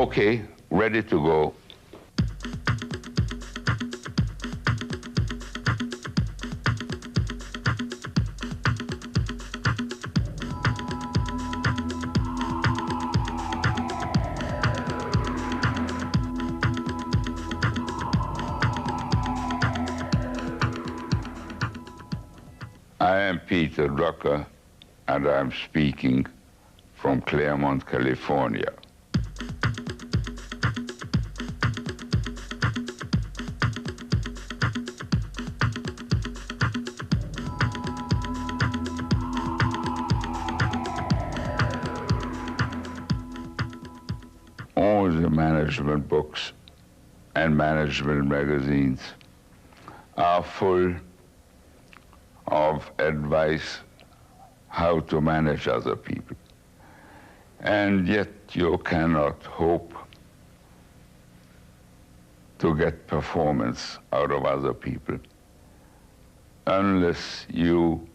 Okay, ready to go. I am Peter Drucker, and I'm speaking from Claremont, California. All the management books and management magazines are full of advice how to manage other people. And yet you cannot hope to get performance out of other people unless you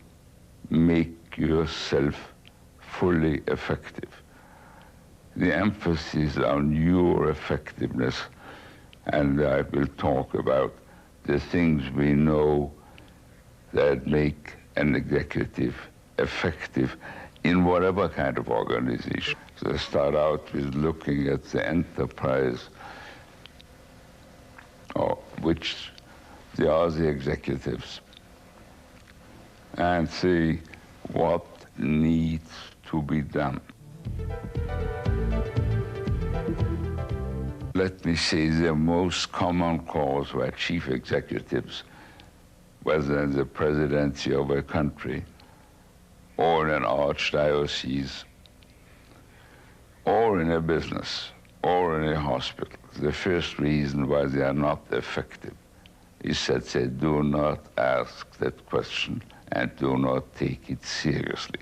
make yourself fully effective. The emphasis on your effectiveness, and I will talk about the things we know that make an executive effective in whatever kind of organization. So I start out with looking at the enterprise, which they are the executives, and see what needs to be done. Let me say the most common cause where chief executives, whether in the presidency of a country or in an archdiocese or in a business or in a hospital, the first reason why they are not effective is that they do not ask that question and do not take it seriously.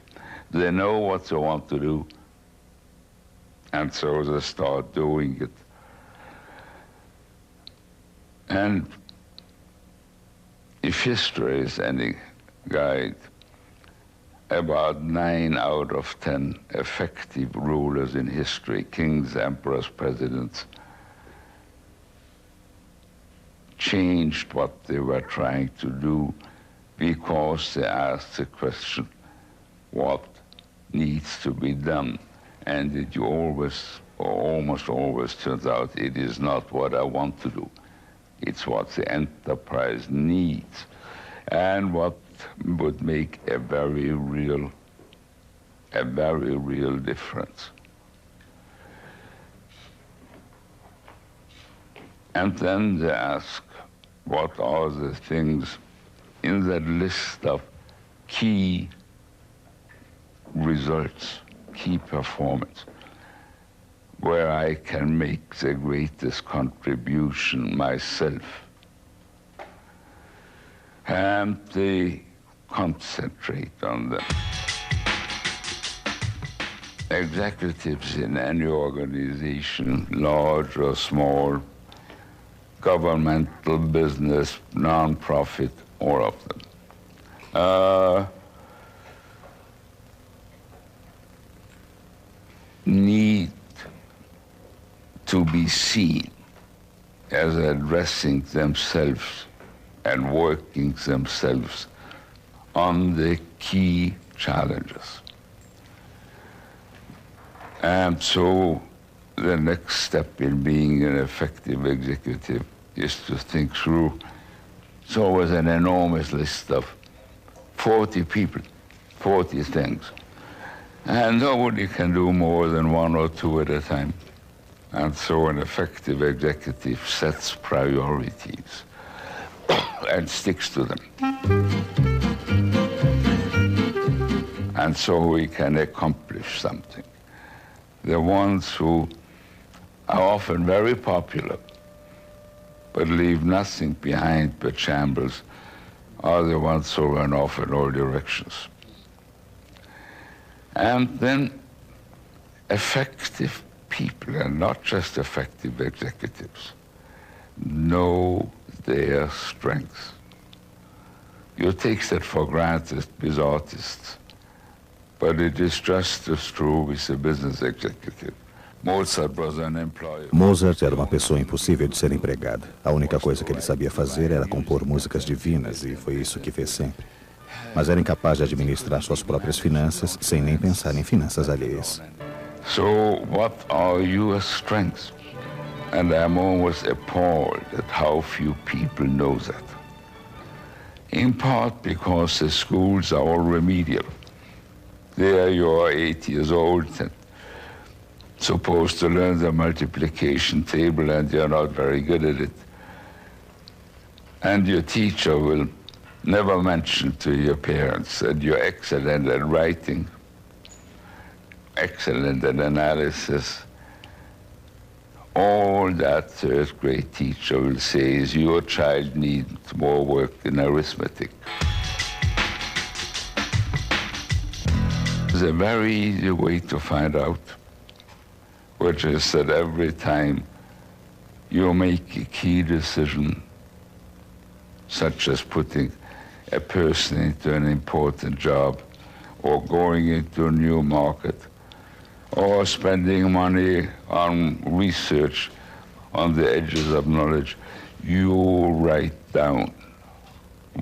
They know what they want to do, and so they start doing it. And if history is any guide, about 9 out of 10 effective rulers in history, kings, emperors, presidents, changed what they were trying to do because they asked the question, what needs to be done? And it always, or almost always, turns out it is not what I want to do. It's what the enterprise needs, and what would make a very real difference. And then they ask, what are the things in that list of key results, key performance, where I can make the greatest contribution myself? And they concentrate on them. Executives in any organization, large or small, governmental, business, non-profit, all of them, need to be seen as addressing themselves and working themselves on the key challenges. And so the next step in being an effective executive is to think through. It's always an enormous list of 40 people, 40 things. And nobody can do more than 1 or 2 at a time. And so an effective executive sets priorities and sticks to them. And so we can accomplish something. The ones who are often very popular but leave nothing behind but shambles are the ones who run off in all directions. And then effective people, and not just effective executives, know their strengths. You take that for granted with artists, but it is just as true with a business executive. Mozart era uma pessoa impossível de ser empregada. A única coisa que ele sabia fazer era compor músicas divinas, e foi isso que fez sempre. Mas era incapaz de administrar suas próprias finanças sem nem pensar em finanças alheias. So, what are your strengths? And I'm always appalled at how few people know that. In part because the schools are all remedial. There you are 8 years old and supposed to learn the multiplication table, and you're not very good at it. And your teacher will never mention to your parents that you're excellent at writing, excellent at analysis. All that third grade teacher will say is your child needs more work in arithmetic. There's a very easy way to find out, which is that every time you make a key decision, such as putting a person into an important job, or going into a new market, or spending money on research on the edges of knowledge, you write down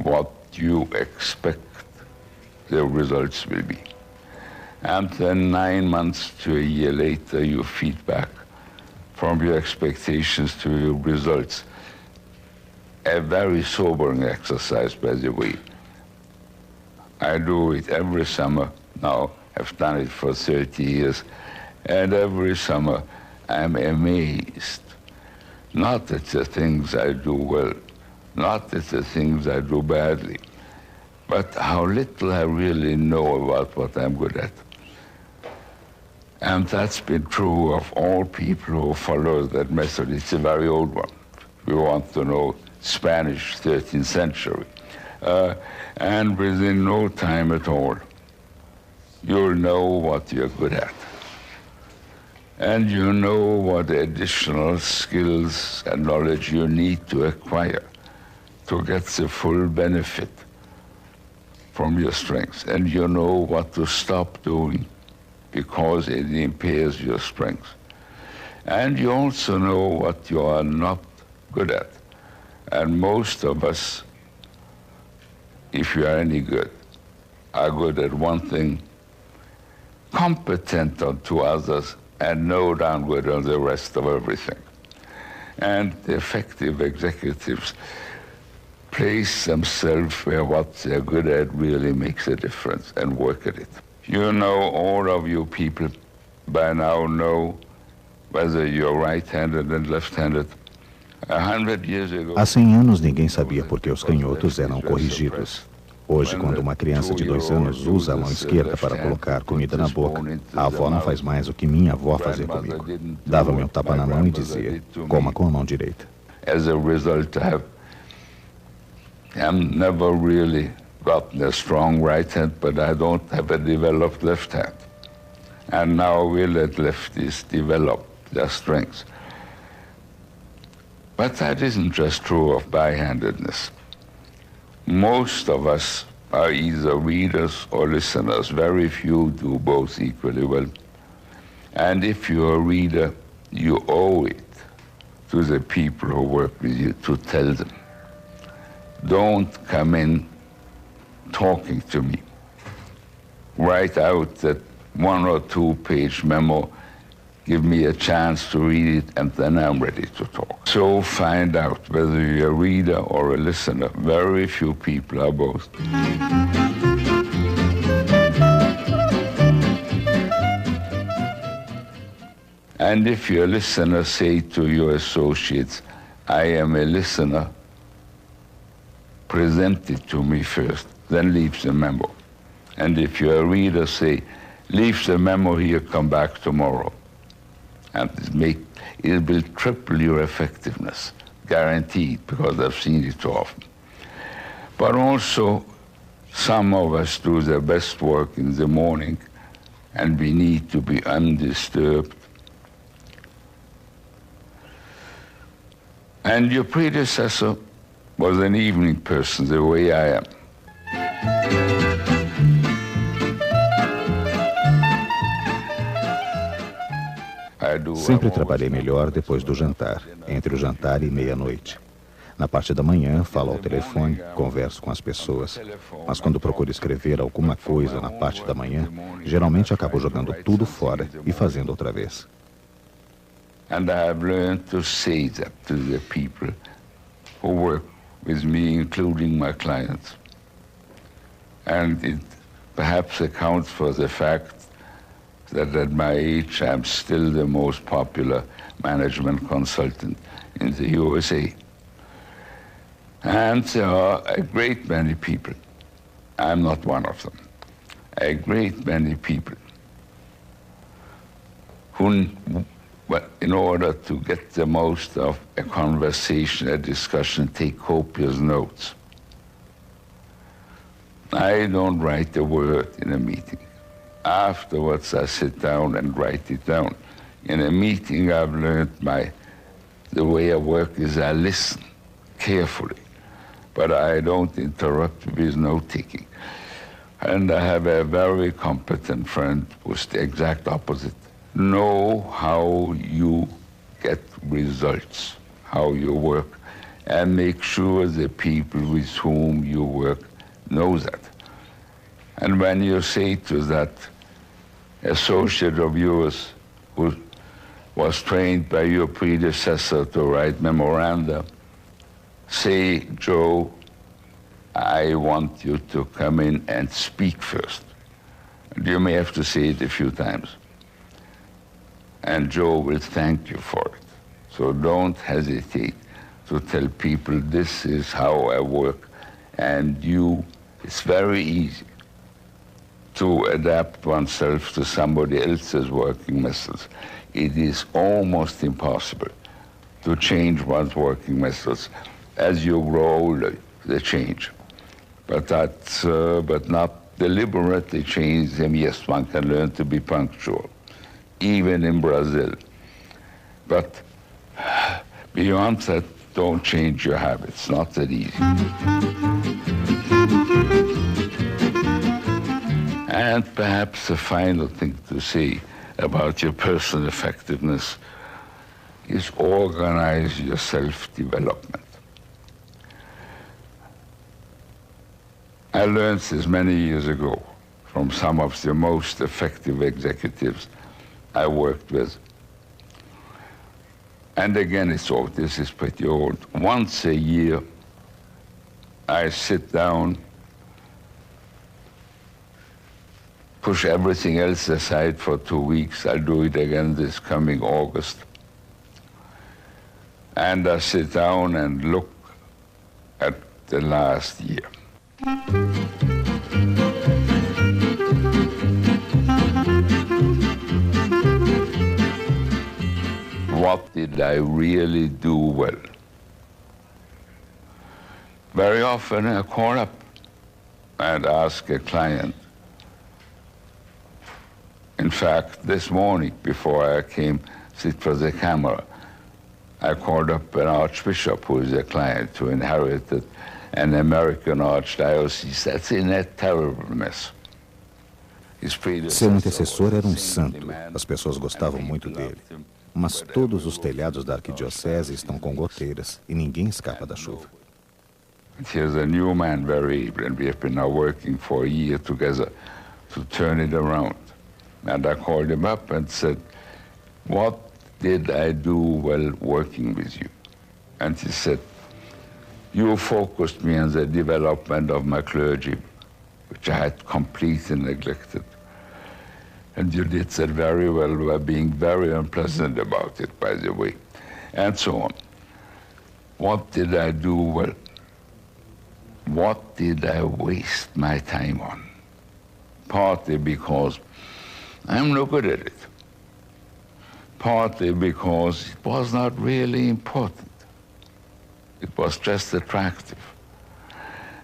what you expect the results will be. And then 9 months to a year later, you feed back from your expectations to your results. A very sobering exercise, by the way. I do it every summer now. I've done it for 30 years. And every summer I'm amazed, not at the things I do well, not at the things I do badly, but how little I really know about what I'm good at. And that's been true of all people who follow that method. It's a very old one. We want to know Spanish, 13th century. And within no time at all, you'll know what you're good at. And you know what additional skills and knowledge you need to acquire to get the full benefit from your strengths. And you know what to stop doing because it impairs your strengths. And you also know what you are not good at. And most of us, if you are any good, are good at one thing, competent on two others, and no damn good on the rest of everything. And the effective executives place themselves where what they're good at really makes a difference and work at it. You know, all of you people by now know whether you're right-handed and left-handed. 100 years ago, Há 100 anos ninguém sabia por que os canhotos eram corrigidos. Hoje, quando uma criança de 2 anos usa a mão esquerda para colocar comida na boca, a avó não faz mais o que minha avó fazia comigo. Dava-me um tapa na mão e dizia, coma com a mão direita. As a result, I have never really gotten a strong right hand, but I don't have a developed left hand. And now we let lefties develop their strengths. But that isn't just true of by-handedness. Most of us are either readers or listeners. Very few do both equally well. And if you're a reader, you owe it to the people who work with you to tell them. Don't come in talking to me. Write out that 1 or 2 page memo, give me a chance to read it, and then I'm ready to talk. So find out whether you're a reader or a listener. Very few people are both. And if you're a listener, say to your associates, I am a listener. Present it to me first, then leave the memo. And if you're a reader, say, leave the memo here, come back tomorrow. And it will triple your effectiveness, guaranteed, because I've seen it so often. But also, some of us do their best work in the morning, and we need to be undisturbed. And your predecessor was an evening person, the way I am. I Sempre trabalhei melhor depois do jantar, entre o jantar e meia-noite. Na parte da manhã, falo ao telefone, converso com as pessoas. Mas quando procuro escrever alguma coisa na parte da manhã, geralmente acabo jogando tudo fora e fazendo outra vez. And I have learned to say that to the people who work with me, including my clients. And it perhaps accounts for the fact that at my age I'm still the most popular management consultant in the USA. And there are a great many people, I'm not one of them, a great many people who, in order to get the most of a conversation, a discussion, take copious notes. I don't write a word in a meeting. Afterwards, I sit down and write it down. In a meeting, I've learned the way I work is I listen carefully, but I don't interrupt with note-taking. And I have a very competent friend who's the exact opposite. Know how you get results, how you work, and make sure the people with whom you work know that. And when you say to that associate of yours who was trained by your predecessor to write memoranda, say, Joe, I want you to come in and speak first. And you may have to say it a few times. And Joe will thank you for it. So don't hesitate to tell people this is how I work, and it's very easy to adapt oneself to somebody else's working methods. It is almost impossible to change one's working methods. As you grow older, they change. But not deliberately change them. Yes, one can learn to be punctual, even in Brazil. But beyond that, don't change your habits. Not that easy. And perhaps the final thing to say about your personal effectiveness is organize your self-development. I learned this many years ago from some of the most effective executives I worked with. And again, this is pretty old. Once a year, I sit down, push everything else aside for 2 weeks. I'll do it again this coming August. And I sit down and look at the last year. What did I really do well? Very often I call up and ask a client. In fact, this morning, before I came sit for the camera, I called up an archbishop who is a client who inherited an American archdiocese that's in a terrible mess. Seu antecessor era um santo. As pessoas gostavam muito dele. Mas todos os telhados da arquidiocese estão com goteiras e ninguém escapa da chuva. Here's a new man, very able, and we have been now working for a year together to turn it around. And I called him up and said, what did I do while working with you? And he said, you focused me on the development of my clergy, which I had completely neglected. And you did that very well by being very unpleasant about it, by the way, and so on. What did I do well? What did I waste my time on? Partly because I'm no good at it. Partly because it was not really important. It was just attractive.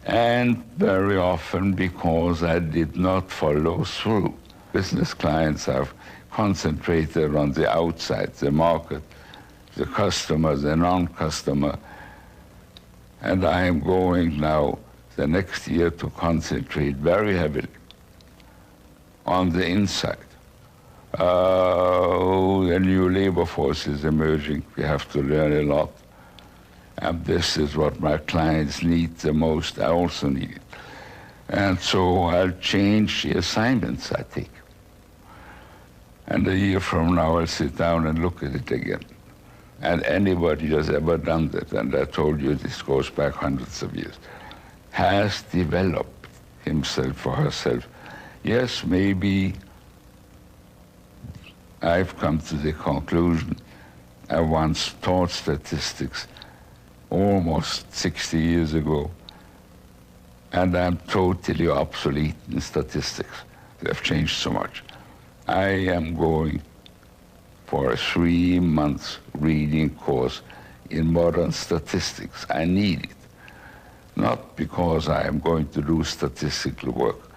And very often because I did not follow through. Business clients have concentrated on the outside, the market, the customer, the non-customer. And I am going now the next year to concentrate very heavily on the inside. A new labor force is emerging. We have to learn a lot. And this is what my clients need the most. I also need it. And so I'll change the assignments I take. And a year from now, I'll sit down and look at it again. And anybody who's ever done that, and I told you this goes back hundreds of years, has developed himself or herself. Yes, maybe I've come to the conclusion, I once taught statistics almost 60 years ago, and I'm totally obsolete in statistics. They've changed so much. I am going for a 3-month reading course in modern statistics. I need it, not because I am going to do statistical work,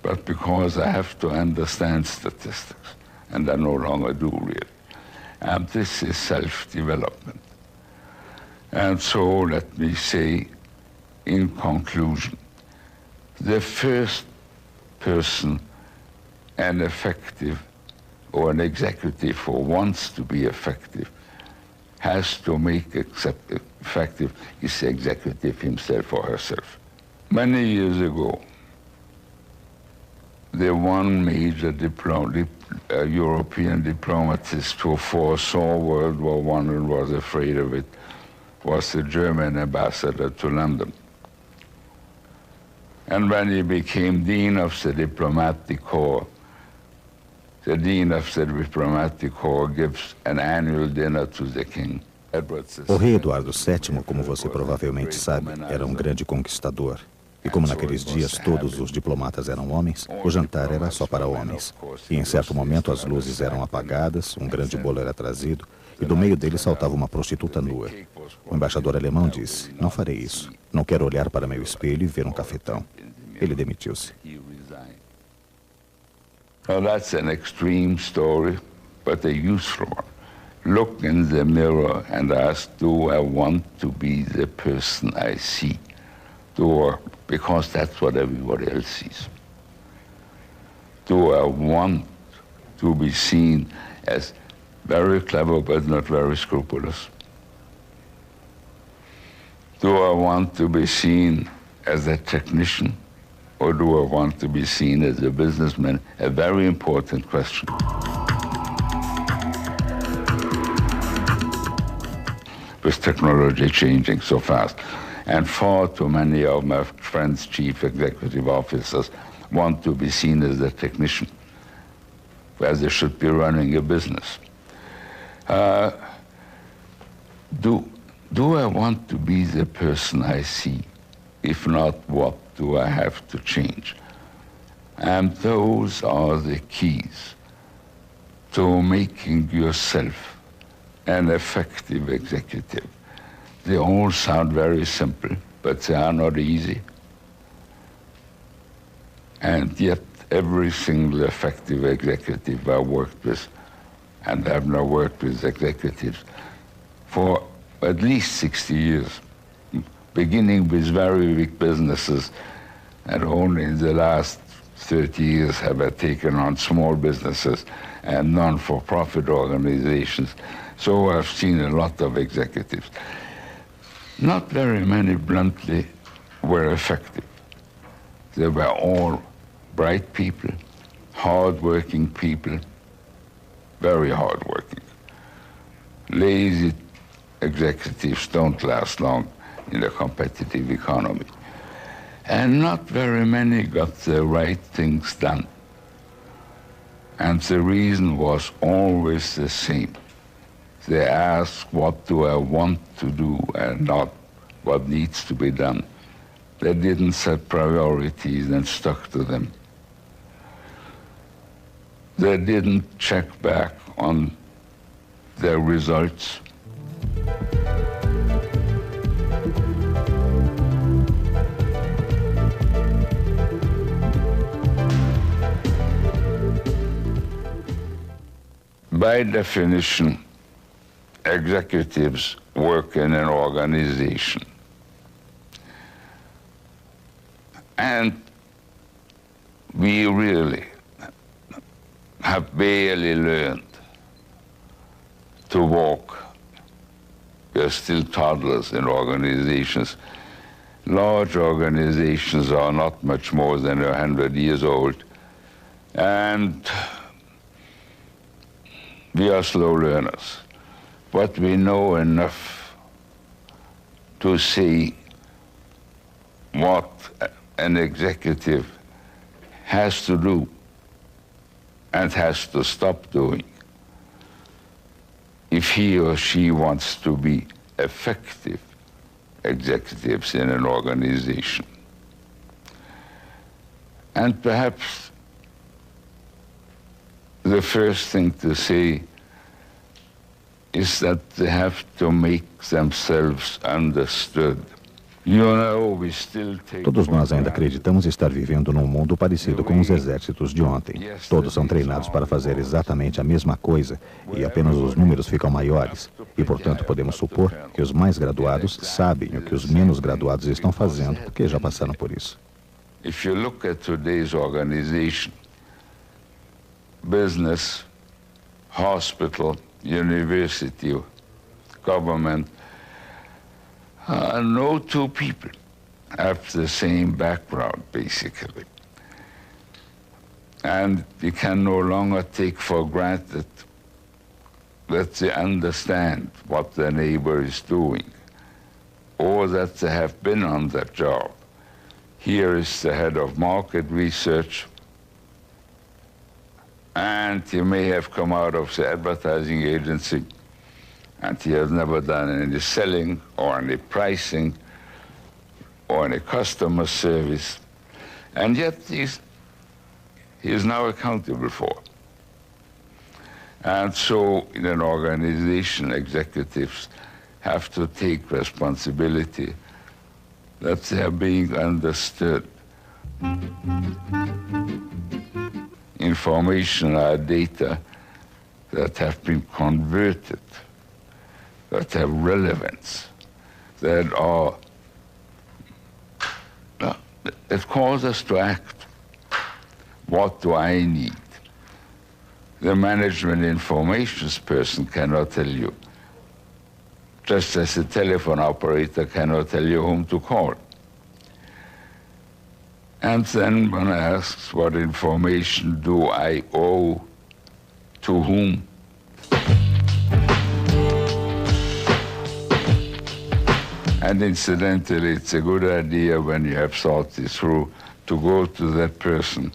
but because I have to understand statistics, and I no longer do really. And this is self-development. And so let me say, in conclusion, the first person, an effective or an executive who wants to be effective, has to make effective is the executive himself or herself. Many years ago, the one major European diplomatist who foresaw World War I and was afraid of it was the German ambassador to London. And when he became Dean of the Diplomatic Corps, the Dean of the Diplomatic Corps gives an annual dinner to the King. O rei Eduardo VII, como você provavelmente sabe, era um grande conquistador. E como naqueles dias todos os diplomatas eram homens, o jantar era só para homens. E em certo momento as luzes eram apagadas, um grande bolo era trazido, e do meio dele saltava uma prostituta nua. O embaixador alemão disse, não farei isso. Não quero olhar para meu espelho e ver um cafetão. Ele demitiu-se. Well, that's an extreme story, but a useful one. Look in the mirror and ask, do I want to be the person I see? Because that's what everybody else sees. Do I want to be seen as very clever but not very scrupulous? Do I want to be seen as a technician, or do I want to be seen as a businessman? A very important question. With technology changing so fast, and far too many of my friends, chief executive officers, want to be seen as a technician, where they should be running a business. Do I want to be the person I see? If not, what do I have to change? And those are the keys to making yourself an effective executive. They all sound very simple, but they are not easy. And yet, every single effective executive I worked with, and I've now worked with executives for at least 60 years, beginning with very big businesses, and only in the last 30 years have I taken on small businesses and non-for-profit organizations. So I've seen a lot of executives. Not very many, bluntly, were effective. They were all bright people, hard-working people, very hard-working. Lazy executives don't last long in a competitive economy. And not very many got the right things done. And the reason was always the same. They asked, what do I want to do, and not what needs to be done. They didn't set priorities and stuck to them. They didn't check back on their results. By definition, executives work in an organization. And we really have barely learned to walk. We are still toddlers in organizations. Large organizations are not much more than 100 years old, and we are slow learners. But we know enough to see what an executive has to do and has to stop doing if he or she wants to be effective executives in an organization. And perhaps the first thing to say is that they have to make themselves understood. Todos nós ainda acreditamos estar vivendo num mundo parecido com os exércitos de ontem. Todos são treinados para fazer exatamente a mesma coisa e apenas os números ficam maiores. E, portanto, podemos supor que os mais graduados sabem o que os menos graduados estão fazendo porque já passaram por isso. If you look at today's organization, business, hospital, university, government, no two people have the same background, basically. And you can no longer take for granted that they understand what their neighbor is doing, or that they have been on that job. Here is the head of market research, and he may have come out of the advertising agency, and he has never done any selling or any pricing or any customer service, and yet he is now accountable for. And so in an organization, executives have to take responsibility that they are being understood. Information are data that have been converted, that have relevance, that are, it calls us to act. What do I need? The management information person cannot tell you, just as the telephone operator cannot tell you whom to call. And then one asks, what information do I owe to whom? And incidentally, it's a good idea when you have thought this through to go to that person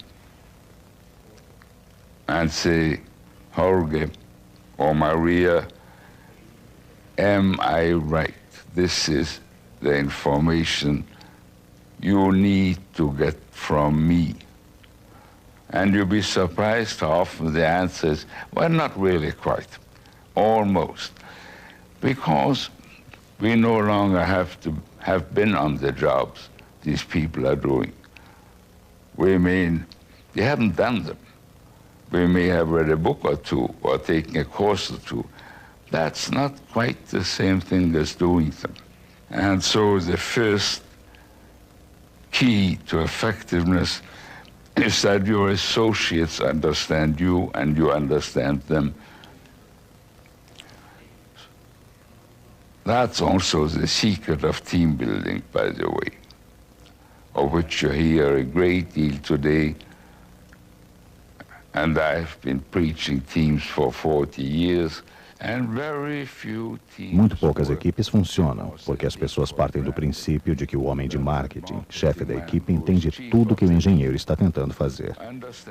and say, Jorge or Maria, am I right? This is the information you need to get from me. And you'll be surprised how often the answer is, well, not really quite, almost. Because we no longer have to have been on the jobs these people are doing. We mean they haven't done them. We may have read a book or two or taken a course or two. That's not quite the same thing as doing them. And so the first key to effectiveness is that your associates understand you and you understand them. That's also the secret of team building, by the way, of which you hear a great deal today. And I've been preaching teams for 40 years. Muito poucas equipes funcionam, porque as pessoas partem do princípio de que o homem de marketing, chefe da equipe, entende tudo o que o engenheiro está tentando fazer.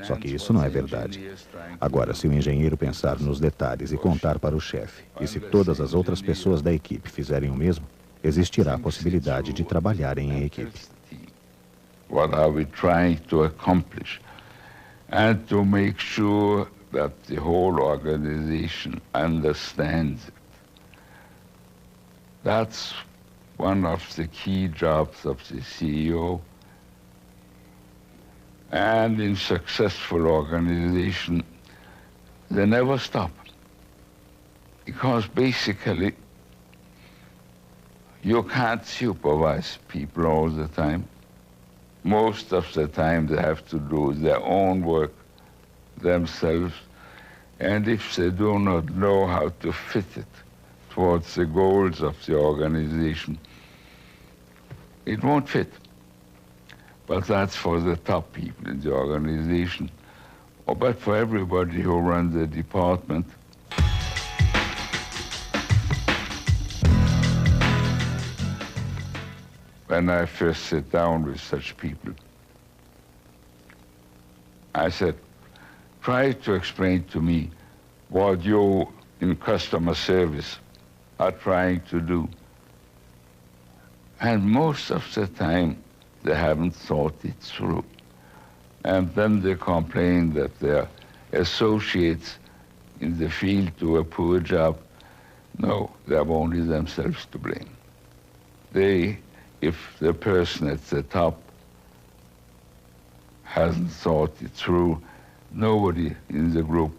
Só que isso não é verdade. Agora, se o engenheiro pensar nos detalhes e contar para o chefe, e se todas as outras pessoas da equipe fizerem o mesmo, existirá a possibilidade de trabalharem em equipe. What are we trying to accomplish? And to make sure that the whole organization understands it. That's one of the key jobs of the CEO. And in successful organization, they never stop. Because basically, you can't supervise people all the time. Most of the time they have to do their own work themselves, and if they do not know how to fit it towards the goals of the organization, it won't fit. But that's for the top people in the organization, but for everybody who runs the department. When I first sit down with such people, I said, try to explain to me what you in customer service are trying to do. And most of the time, they haven't thought it through. And then they complain that their associates in the field do a poor job. No, they have only themselves to blame. If the person at the top hasn't thought it through, nobody in the group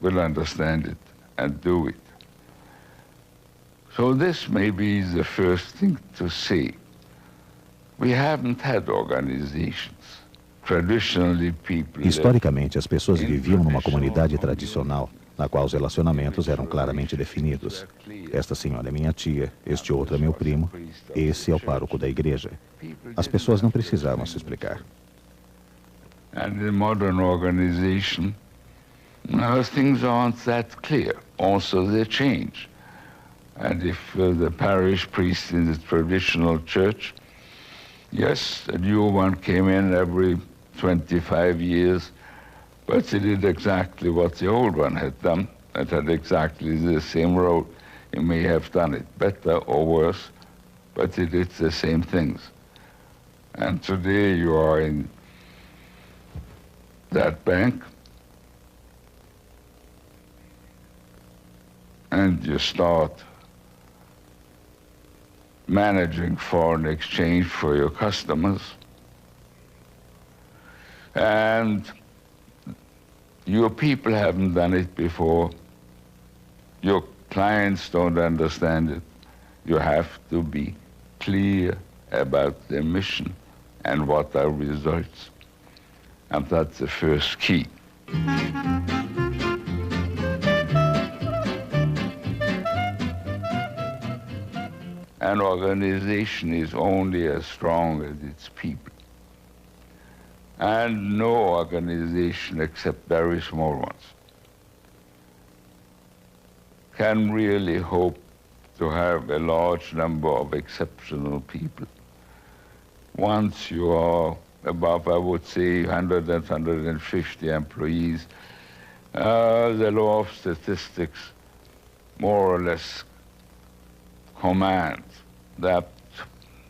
will understand it and do it. So this may be the first thing to say. We haven't had organizations. Traditionally, people Historicamente, as pessoas viviam numa comunidade tradicional, na qual os relacionamentos eram claramente definidos. Esta senhora é minha tia, este outro é meu primo, esse é o pároco da igreja. As pessoas não precisavam se explicar. And in modern organization, now things aren't that clear. Also, they change. And if the parish priest in the traditional church, yes, a new one came in every 25 years, but he did exactly what the old one had done. It had exactly the same role. He may have done it better or worse, but he did the same things. And today you are in that bank, and you start managing foreign exchange for your customers, and your people haven't done it before. Your clients don't understand it. You have to be clear about the mission and what are results. And that's the first key. An organization is only as strong as its people. And no organization, except very small ones, can really hope to have a large number of exceptional people. Once you are above, I would say, 100 and 150 employees, the law of statistics more or less commands that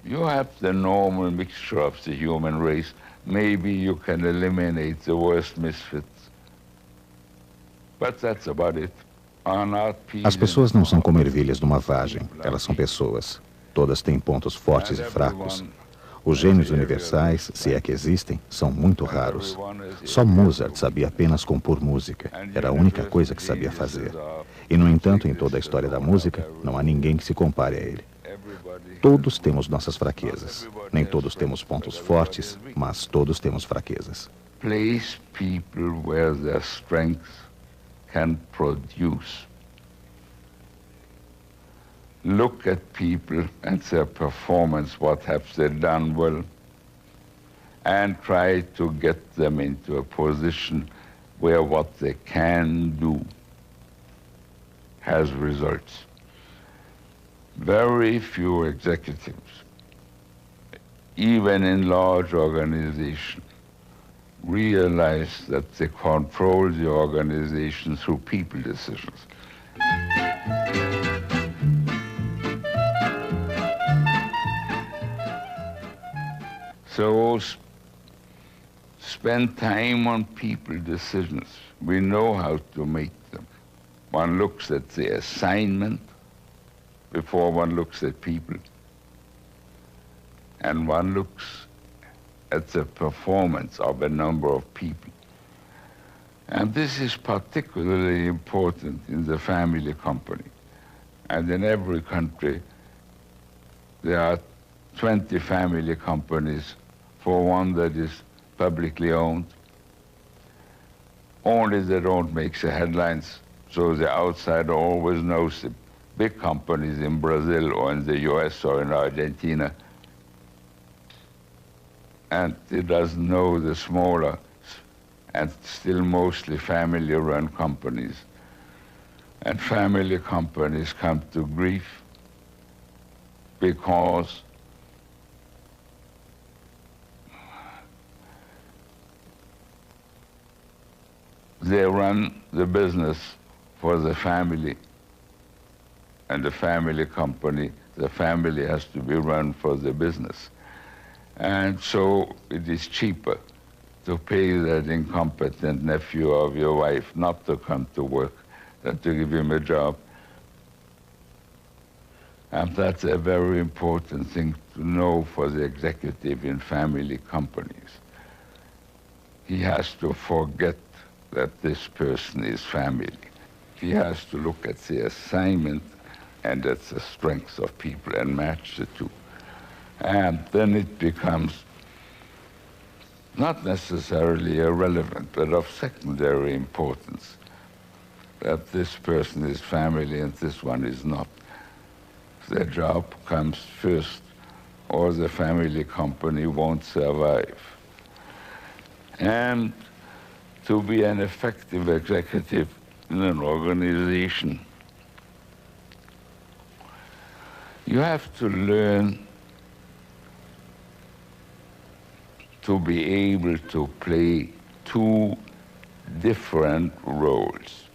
you have the normal mixture of the human race. Maybe you can eliminate the worst misfits. But that's about it. As pessoas não são como ervilhas numa vagem, elas são pessoas. Todas têm pontos fortes e fracos. Os gênios universais, se é que existem, são muito raros. Só Mozart sabia apenas compor música. Era a única coisa que sabia fazer. E, no entanto, em toda a história da música, não há ninguém que se compare a ele. Todos temos nossas fraquezas. Nem todos temos pontos fortes, mas todos temos fraquezas. Place people where their strengths can produce. Look at people and their performance, what have they done well, and try to get them into a position where what they can do has results. Very few executives, even in large organizations, realize that they control the organization through people decisions. So spend time on people decisions. We know how to make them. One looks at the assignment before one looks at people. And one looks at the performance of a number of people. And this is particularly important in the family company. And in every country, there are 20 family companies for one that is publicly owned. only they don't make the headlines, so the outsider always knows the big companies in Brazil or in the US or in Argentina, and he doesn't know the smaller and still mostly family-run companies. And family companies come to grief because they run the business for the family, and the family company, the family has to be run for the business. And so it is cheaper to pay that incompetent nephew of your wife not to come to work than to give him a job. And that's a very important thing to know for the executive in family companies. He has to forget that this person is family. He has to look at the assignment and at the strengths of people and match the two. And then it becomes not necessarily irrelevant, but of secondary importance, that this person is family and this one is not. The job comes first, or the family company won't survive. And to be an effective executive in an organization, you have to learn to be able to play two different roles.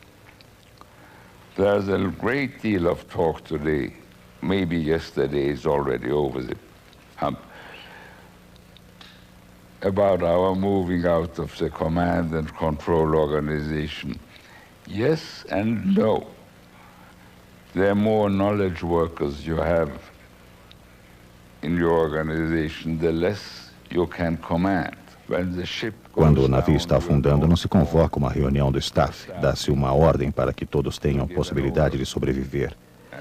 There's a great deal of talk today, maybe yesterday is already over the hump, about our moving out of the command and control organization. Yes and no. The more knowledge workers you have in your organization, the less you can command. Quando o navio está afundando, não se convoca uma reunião do staff, dá-se uma ordem para que todos tenham possibilidade de sobreviver.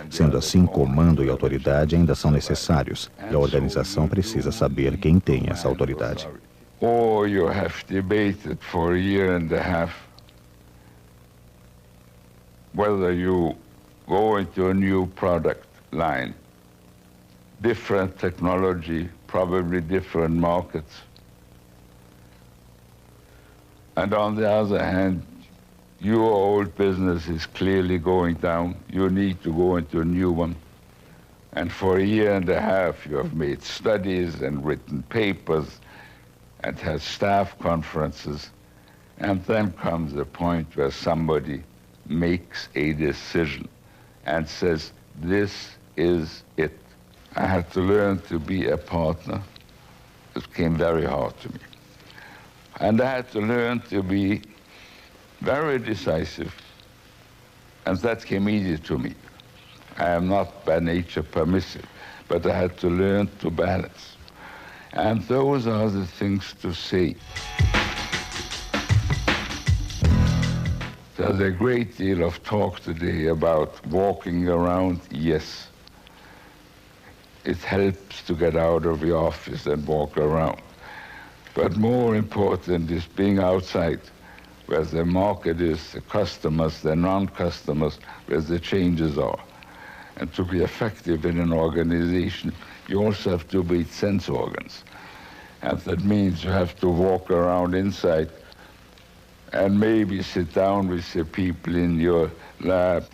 Sendo assim, comando e autoridade ainda são necessários, e a organização precisa saber quem tem essa autoridade. Or you have debated for a year and a half whether you go into a new product line, different technology, probably different markets. And on the other hand, your old business is clearly going down. You need to go into a new one. And for a year and a half, you have made studies and written papers and had staff conferences. And then comes the point where somebody makes a decision and says, this is it. I had to learn to be a partner. It came very hard to me. And I had to learn to be very decisive, and that came easy to me. I am not by nature permissive, but I had to learn to balance. And those are the things to say. There's a great deal of talk today about walking around. Yes, it helps to get out of the office and walk around. But more important is being outside, where the market is, the customers, the non-customers, where the changes are. And to be effective in an organization, you also have to be sense organs. And that means you have to walk around inside and maybe sit down with the people in your lab.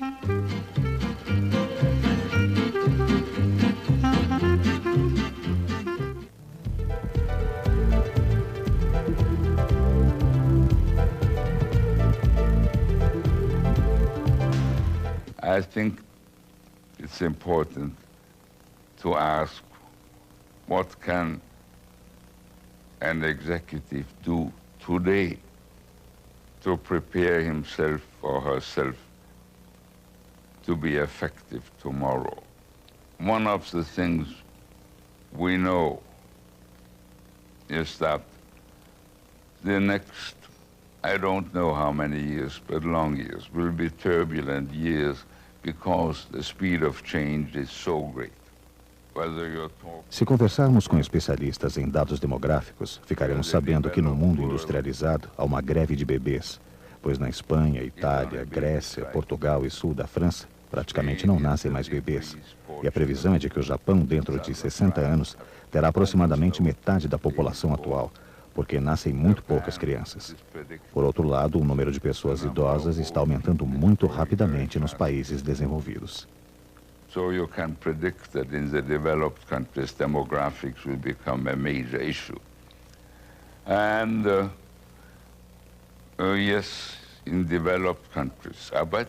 I think it's important to ask, what can an executive do today to prepare himself or herself to be effective tomorrow? One of the things we know is that the next, I don't know how many years, but long years, will be turbulent years because the speed of change is so great. Se conversarmos com especialistas em dados demográficos, ficaremos sabendo que no mundo industrializado há uma greve de bebês, pois na Espanha, Itália, Grécia, Portugal e sul da França, praticamente não nascem mais bebês. E a previsão é de que o Japão, dentro de 60 anos, terá aproximadamente metade da população atual, porque nascem muito poucas crianças. Por outro lado, o número de pessoas idosas está aumentando muito rapidamente nos países desenvolvidos. So you can predict that in the developed countries, demographics will become a major issue. And yes, in developed countries, but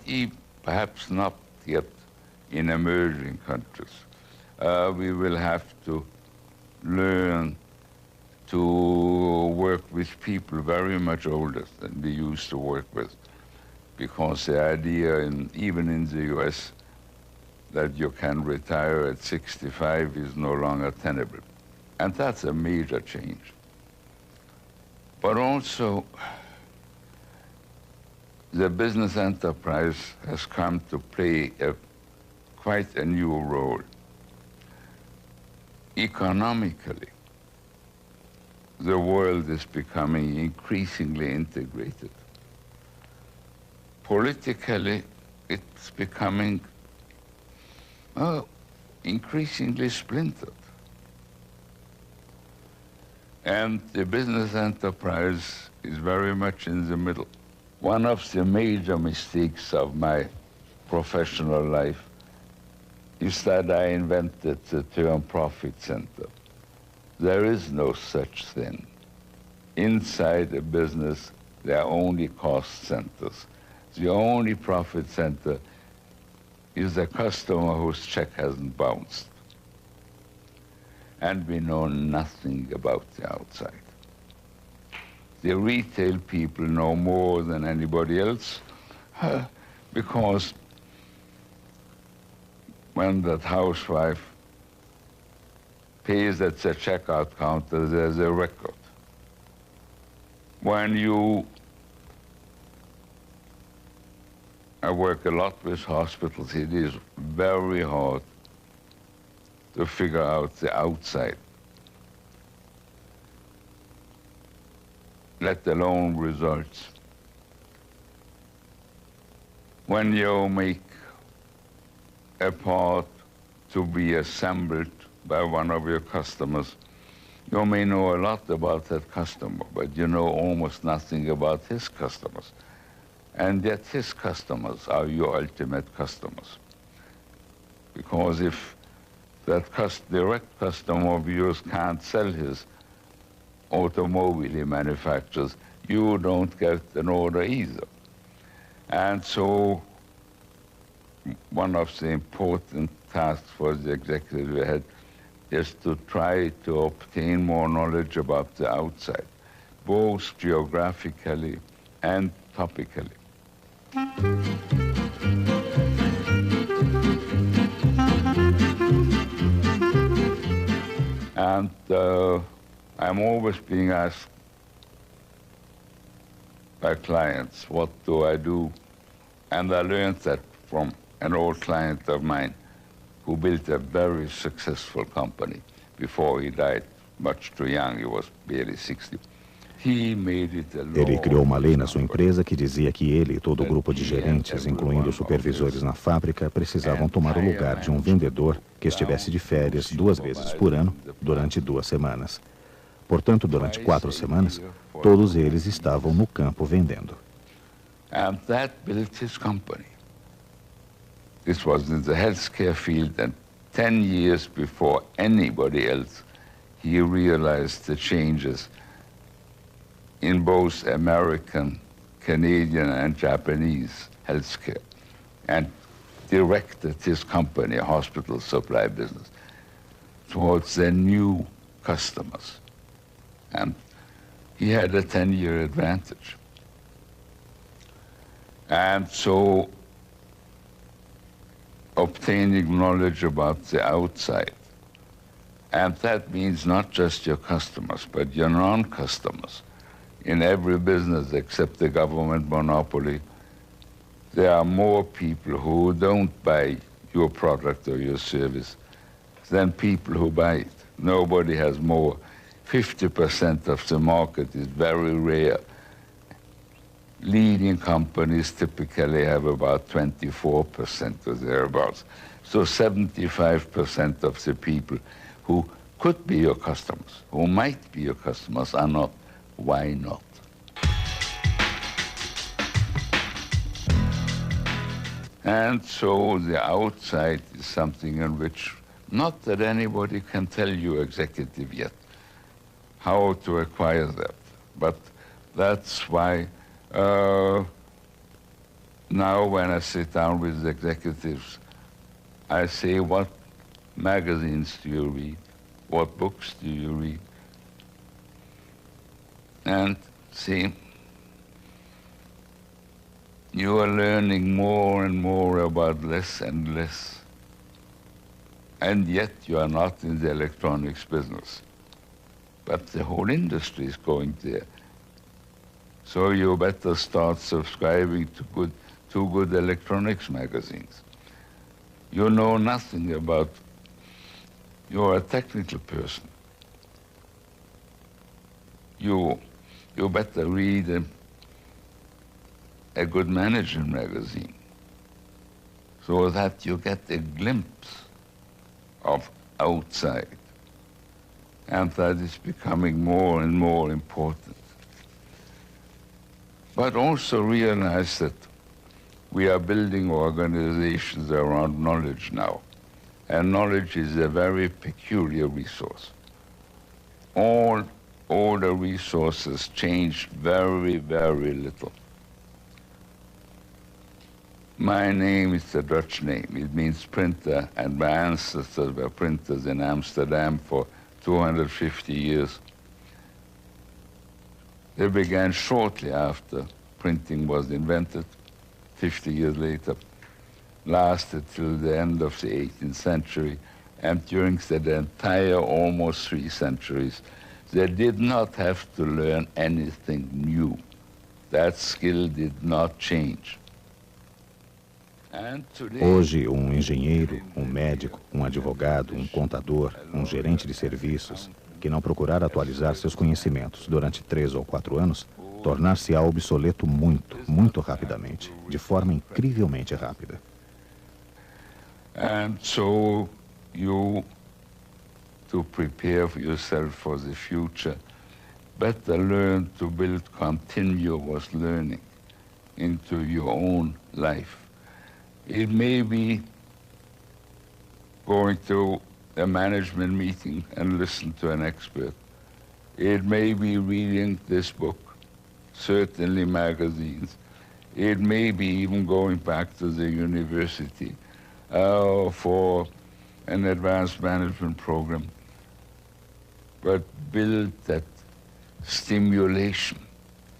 perhaps not yet in emerging countries. We will have to learn to work with people very much older than we used to work with, because the idea, even in the US, that you can retire at 65 is no longer tenable. And that's a major change. But also, the business enterprise has come to play quite a new role. Economically, the world is becoming increasingly integrated. Politically, it's becoming increasingly splintered. And the business enterprise is very much in the middle. One of the major mistakes of my professional life is that I invented the term profit center. There is no such thing. Inside a business, there are only cost centers. The only profit center is the customer whose check hasn't bounced. And we know nothing about the outside. The retail people know more than anybody else because when that housewife pays at the checkout counter, there's a record. I work a lot with hospitals. It is very hard to figure out the outside, let alone results. When you make a part to be assembled by one of your customers, you may know a lot about that customer, but you know almost nothing about his customers. And yet his customers are your ultimate customers. Because if that direct customer of yours can't sell his automobile he manufactures, you don't get an order either. And so one of the important tasks for the executive head is to try to obtain more knowledge about the outside, both geographically and topically. And I'm always being asked by clients, what do I do? And I learned that from an old client of mine who built a very successful company before he died, much too young, he was barely 60. Ele criou uma lei na sua empresa que dizia que ele e todo o grupo de gerentes, incluindo os supervisores na fábrica, precisavam tomar o lugar de um vendedor que estivesse de férias 2 vezes por ano durante 2 semanas. Portanto, durante 4 semanas, todos eles estavam no campo vendendo. And that built his company. This was in the healthcare field, and 10 years before anybody else, he realized the changes in both American, Canadian, and Japanese healthcare, and directed his company, a hospital supply business, towards their new customers. And he had a 10-year advantage. And so obtaining knowledge about the outside, and that means not just your customers, but your non-customers. In every business except the government monopoly, there are more people who don't buy your product or your service than people who buy it. Nobody has more. 50% of the market is very rare. leading companies typically have about 24% or thereabouts. So 75% of the people who could be your customers, who might be your customers, are not. Why not? And so the outside is something in which not that anybody can tell you, executive, yet how to acquire that. But that's why now when I sit down with executives, I say, what magazines do you read? What books do you read? And see, you are learning more and more about less and less. And yet you are not in the electronics business. But the whole industry is going there. So you better start subscribing to good electronics magazines. You know nothing about, you're a technical person. You better read a good management magazine so that you get a glimpse of outside. And that is becoming more and more important. But also realize that we are building organizations around knowledge now. And knowledge is a very peculiar resource. All the resources change very, very little. My name is a Dutch name. It means printer, and my ancestors were printers in Amsterdam for 250 years. They began shortly after printing was invented, 50 years later, lasted till the end of the 18th century, and during the entire almost 3 centuries, they did not have to learn anything new. That skill did not change. Hoje, um engenheiro, um médico, um advogado, um contador, um gerente de serviços, que não procurar atualizar seus conhecimentos durante 3 ou 4 anos, tornar-se-á obsoleto muito rapidamente, de forma incrivelmente rápida. And so you, to prepare yourself for the future, better learn to build continuous learning into your own life. It may be going to a management meeting and listen to an expert. It may be reading this book, certainly magazines. It may be even going back to the university for an advanced management program. But build that stimulation,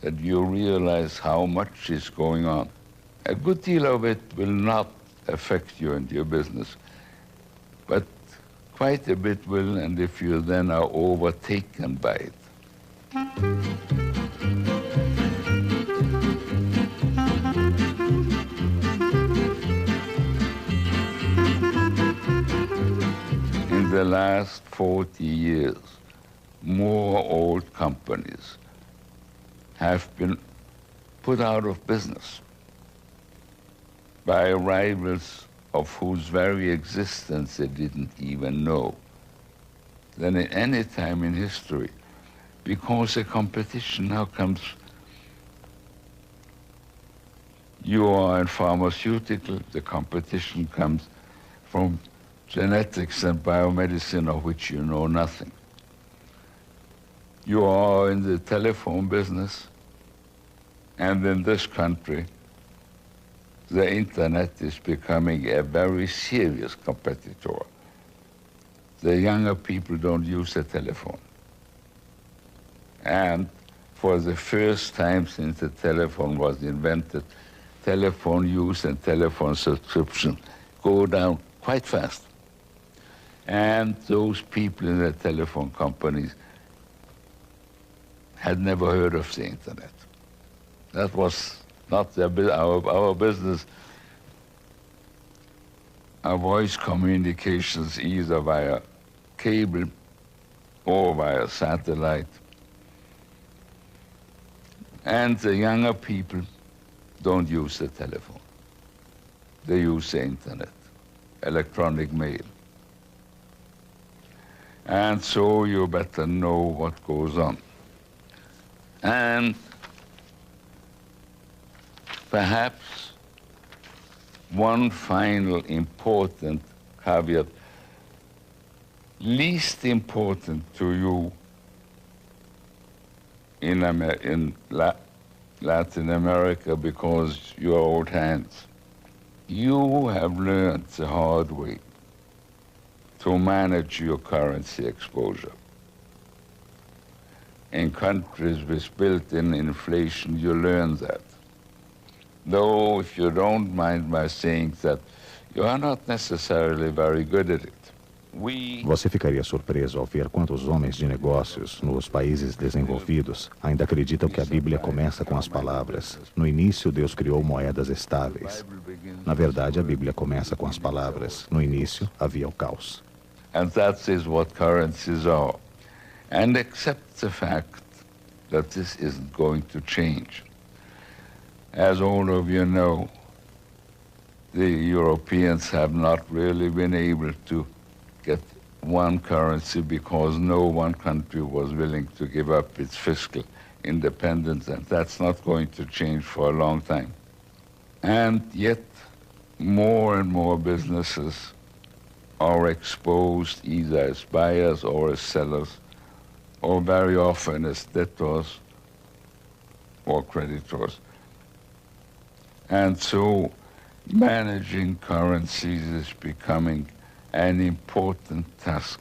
that you realize how much is going on. A good deal of it will not affect you and your business, but quite a bit will, and if you then are overtaken by it. In the last 40 years, more old companies have been put out of business by rivals of whose very existence they didn't even know than at any time in history, because the competition now comes. You are in pharmaceutical, the competition comes from genetics and biomedicine, of which you know nothing. You are in the telephone business, and in this country, the internet is becoming a very serious competitor. The younger people don't use the telephone. And for the first time since the telephone was invented, telephone use and telephone subscription go down quite fast. And those people in the telephone companies had never heard of the internet. That was not our business. Our voice communications either via cable or via satellite. And the younger people don't use the telephone. They use the internet, electronic mail. And so you better know what goes on. And perhaps one final important caveat, least important to you in Latin America because you're old hands. You have learned the hard way to manage your currency exposure. In countries with built-in inflation, you learn that. Though, if you don't mind my saying that, you are not necessarily very good at it. Você ficaria surpreso ao ver quantos homens de negócios nos países desenvolvidos ainda acreditam que a Bíblia começa com as palavras: no início Deus criou moedas estáveis. Na verdade, a Bíblia começa com as palavras: no início havia o caos. And that is what currencies are. And accept the fact that this isn't going to change. As all of you know, the Europeans have not really been able to get one currency because no one country was willing to give up its fiscal independence, and that's not going to change for a long time. And yet, more and more businesses are exposed either as buyers or as sellers, or very often as debtors or creditors. And so managing currencies is becoming an important task.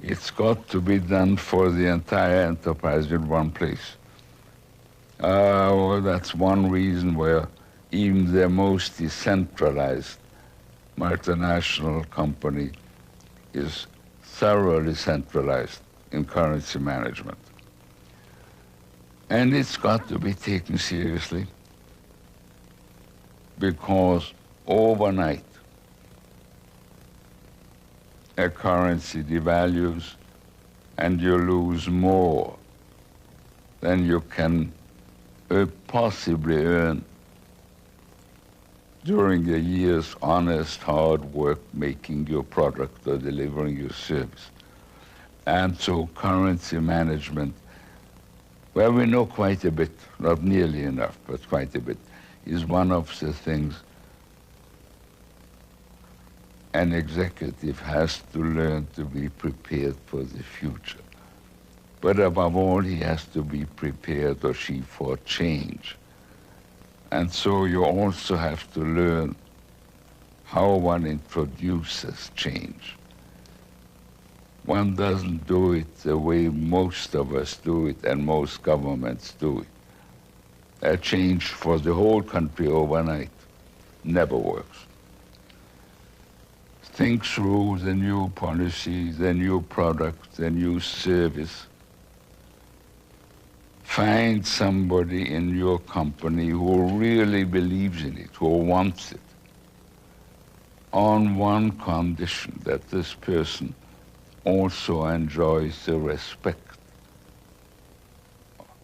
It's got to be done for the entire enterprise in one place. Well, that's one reason where even the most decentralized multinational company is thoroughly centralized in currency management. And it's got to be taken seriously because overnight a currency devalues and you lose more than you can possibly earn during a year's honest, hard work making your product or delivering your service. And so currency management, where we know quite a bit, not nearly enough, but quite a bit, is one of the things an executive has to learn to be prepared for the future. But above all, he has to be prepared, or she, for change. And so you also have to learn how one introduces change. One doesn't do it the way most of us do it and most governments do it. A change for the whole country overnight never works. Think through the new policy, the new product, the new service. Find somebody in your company who really believes in it, who wants it, on one condition, that this person also enjoys the respect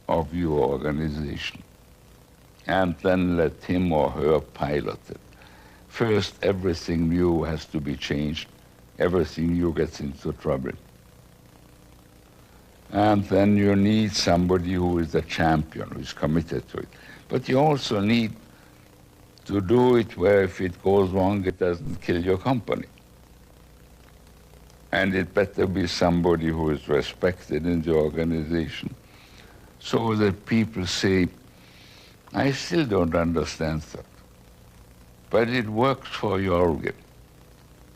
of your organization. And then let him or her pilot it. First, everything new has to be changed. Everything new gets into trouble. And then you need somebody who is a champion, who is committed to it. But you also need to do it where if it goes wrong, it doesn't kill your company. And it better be somebody who is respected in the organization, so that people say, I still don't understand that, but it works for Jorgen.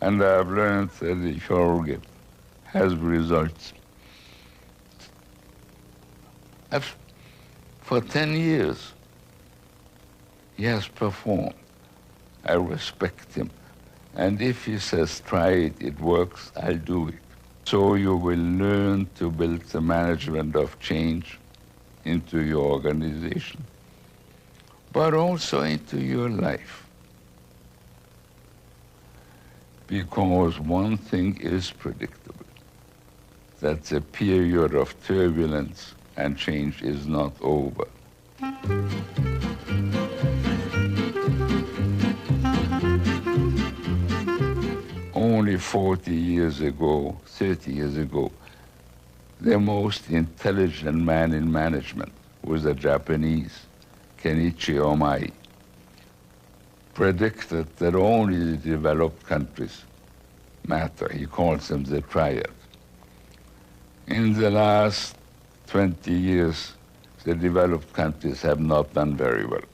And I've learned that Jorgen has results. For 10 years, he has performed. I respect him. And if he says, try it, it works, I'll do it. So you will learn to build the management of change into your organization, but also into your life. Because one thing is predictable, that the period of turbulence and change is not over. Only 40 years ago, 30 years ago, the most intelligent man in management was a Japanese, Kenichi Omai, predicted that only the developed countries matter. He calls them the triad. In the last 20 years, the developed countries have not done very well.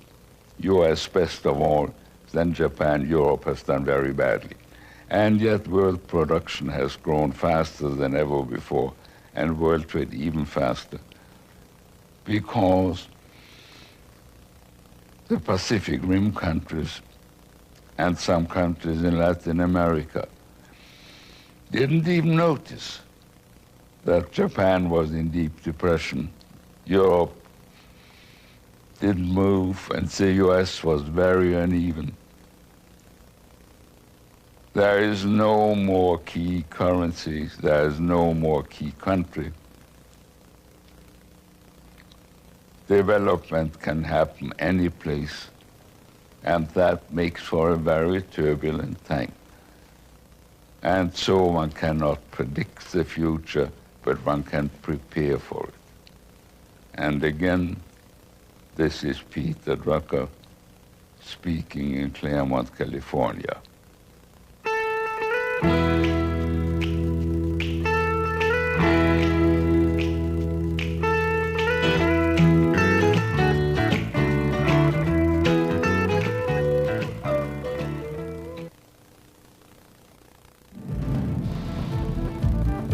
US best of all, then Japan, Europe has done very badly. And yet world production has grown faster than ever before, and world trade even faster, because the Pacific Rim countries and some countries in Latin America didn't even notice that Japan was in deep depression. Europe didn't move, and the US was very uneven. There is no more key currency, there is no more key country. Development can happen any place, and that makes for a very turbulent time. And so one cannot predict the future, but one can prepare for it. And again, this is Peter Drucker speaking in Claremont, California.